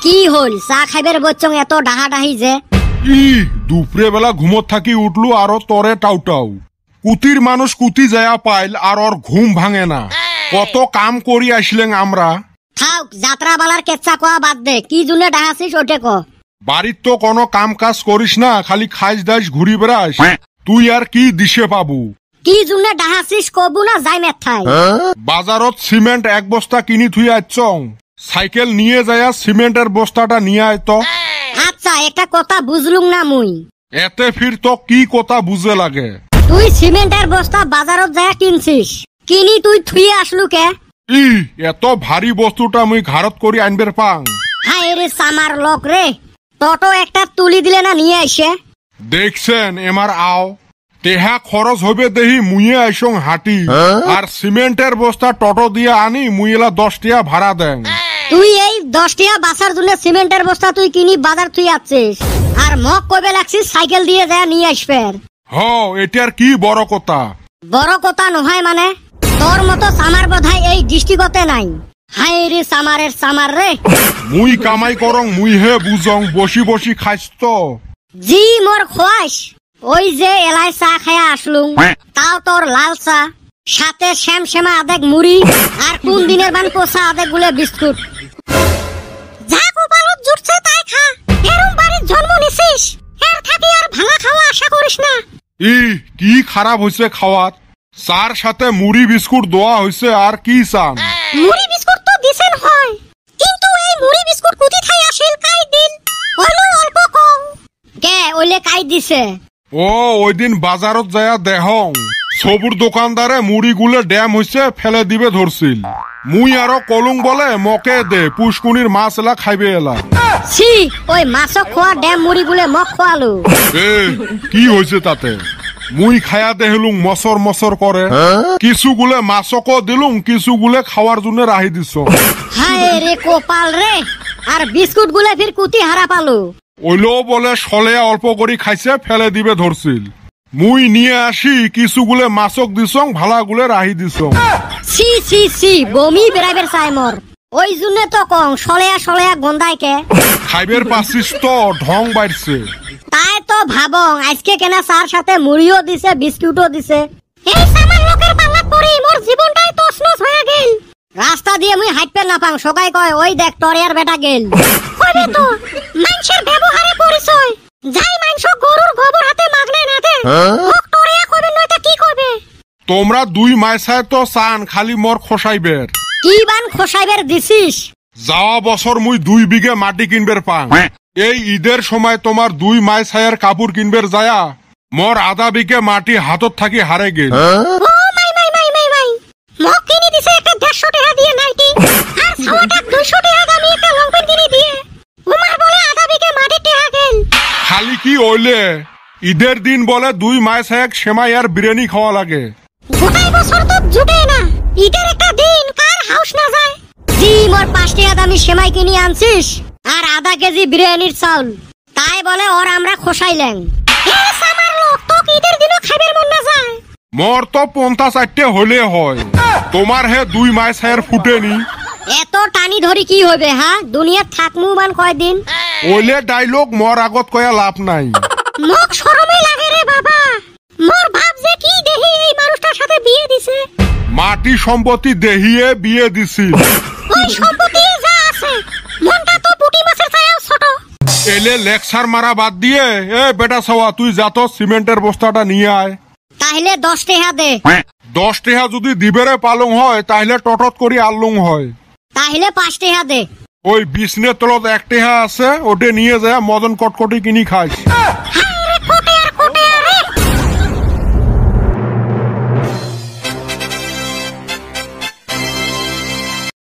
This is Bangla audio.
কি হল চা খাইবার বচ্চং এত ডাহাডাহি যে? ই দুপুরে বেলা ঘুমত থাকি উঠলু আর তরে টাউটাও কুতির মানুষ কুতি যায়া পাইল আর ওর ঘুম ভাঙে না। কত কাম করি আসলেন আমরা। থাক যাত্রা বালার কেচ্চা কোয়া বাদ দে, কি জন্য ডাহাছিস ওটে ক। বাড়ির তো কোনো কাম কাজ করিস না, খালি খাইস দাইস ঘুরি বেড়াস। তুই আর কি দিশে পাবু? কি জন্য ডাহাছিস কবু না যাই মেথাই। বাজারত সিমেন্ট এক বস্তা কিনি থুই আইছং, সাইকেল নিয়ে যায়া সিমেন্টের বস্তাটা নিয়ে আয় তো। আচ্ছা একটা কথা বুঝলুম না মুই। এতে ফির তো কি কথা বুঝে লাগে? তুই সিমেন্টের বস্তা বাজারত যায় কিনছিস, কিনি তুই থুয়ে আসলু কে? ই এত ভারী বস্তুটা মুই ঘাড়ত করি আনবের পাং। হায় রে সামার লোক রে, টোটো একটা তুলি দিলে না নিয়ে আইসে। দেখছেন এমার আও টেহা খরচ হবে দেহি মুইয়ে আইসং হাঁটি, আর সিমেন্টের বস্তা টোটো দিয়ে আনি মুইলা 10 টাকা ভাড়া দেন। তুই এই 10 টাকা বাসার জন্য সিমেন্টের বস্তা তুই কিনি বাজার তুই আছিস, আর মক কবে লাগছিস সাইকেল দিয়ে যায় নিয়ে আসবের। হ এটার কি বড় কথা? বড় কথা নহয় মানে তোর মতো সামার বোধহয় এই দৃষ্টিগতে নাই। হায় রে সামারের সামার রে। মুই কামাই করং মুই হে বুঝং, বসি বসি খাইস তো। জি মোর খোয়াস, ওই যে এলাই চা খায়া আসলুম, তাও তোর লাল চা, সাথে শ্যাম শ্যামা আধেক মুড়ি, আর কোন দিনের বান পোষা আধেক গুলে বিস্কুট। যা কপালত জুটছে তাই খা, এরম বাড়ির জন্ম নিছিস, এর থাকি আর ভালো খাওয়া আশা করিস না। ই কি খারাপ হইছে খাওয়াত? চার সাথে মুড়ি বিস্কুট দেওয়া হইছে, আর কি চান? মুড়ি বিস্কুট তো দিছেন হয়, কিন্তু এই মুড়ি বিস্কুট কুতি খাই আসিল কাই দিন হলো অল্প কম কে ওলে কাই দিছে? ও ওই দিন বাজারত যায়া দেহং সবুর দোকানদারে মুড়ি গুলে ড্যাম হইছে ফেলে দিবে ধরছিল। মুই আরো কলুং বলে মকে দে পুষ্কুনির মাছ এলা খাইবে এলা। ছি ওই মাছ খোয়া ড্যাম মুড়ি গুলে মক খোয়ালো। এ কি হইছে তাতে? মুই খায়া দেহলুং মসর মসর করে, কিছু গুলে মাছকও দিলুং, কিছু গুলে খাওয়ার জন্য রাহি দিছ। হায় রে কপাল রে, আর বিস্কুট গুলে ফির কুতি হারা পালো। ওইলো বলে সলে অল্প করি খাইছে ফেলে দিবে ধরছিল। মুই নিয়ে আসি কিছু গুলে মাছক দিছং, ভালা গুলে রাহি দিছং। ছি ছি ছি বমি বেড়াইবের চাই মোর। ওই জন্য তো কং সলেয়া সলেয়া গন্ধাই কে। খাইবের পাচ্ছিস তো ঢং বাইরছে। তাই তো ভাবং আজকে কেনা চার সাথে মুড়িও দিছে বিস্কুটও দিছে। এই সামার লোকের পাল্লা পড়ি মোর জীবনটাই তছনছ হয়ে গেল। রাস্তা দিয়ে মুই হাঁটতে না পাং, সবাই কয় ওই দেখ টরিয়ার বেটা গেল। কইবে তো মানুষের ব্যবহারে পরিচয়, যাই মানুষ গরুর গোবর হাতে মাগলে না দে মোক টরিয়া কইবে নয়তো কি কইবে? তোমরা দুই মাইসায় তো চান খালি মোর খসাইবের। কি বান খসাইবের দিছিস? যাওয়া বছর মুই 2 বিঘে মাটি কিনবের পাং। এই ঈদের সময় তোমার 2 মাইসায়ের কাপড় কিনবের যায়া মোর আধা বিঘে মাটি হাতত থাকি হারে গেল। ও মাই মাই মাই মাই মাই, মোক কিনি দিছে একটা 150 টাকা দিয়ে নাইটি, আর ছাওয়াটা 200 টাকা দামি একটা লং প্যান্ট কিনি দিয়ে উমার বলে আধা বিঘে মাটি টেহা গেল। খালি কি ওইলে ঈদের দিন বলে 2 মাইসায়েক সেমাই আর বিরিয়ানি খাওয়া লাগে। গোটাই বছর তো জুটে না, ঈদের একটা দিন কার হাউস না যায়। জি মোর 5 টাকা দামি সেমাই কিনি আনছিস আর আধা কেজি বিরিয়ানির চাউল, তাই বলে ওর আমরা খসাইলেন। এ সামার লোক তো ঈদের দিনও খাইবার মন না যায়। মোর তো 50-60 হলে হয়, তোমার হে 2 মাইসায়ের ফুটেনি। এত টানি ধরি কি হবে হ্যাঁ, দুনিয়া থাকমু মান কয়দিন? ওইলে ডাইলগ মোর আগত কয়া লাভ নাই। মোক শরমে লাগে রে বাবা, মোর বাপ যে কি দেহি এই মানুষটার সাথে বিয়ে দিছে। মাটি সম্পত্তি দেহিয়ে বিয়ে দিছিল। ওই সম্পত্তি যা আছে মনটা তো পুটি মাছের ছায়াও ছোট। এলে লেকচার মারা বাদ দিয়ে এ বেটা সওয়া তুই যা তো সিমেন্টের বস্তাটা নিয়ে আয়। তাহলে 10 টাকা দে। 10 টাকা যদি দিবেরে পালং হয় তাহলে টটত করি আলুং হয়। তাহলে 5 টাকা দে। ওই বিছনের তলত 1 টাকা আছে, ওটা নিয়ে যায় মদন কটকটি কিনি খাইস।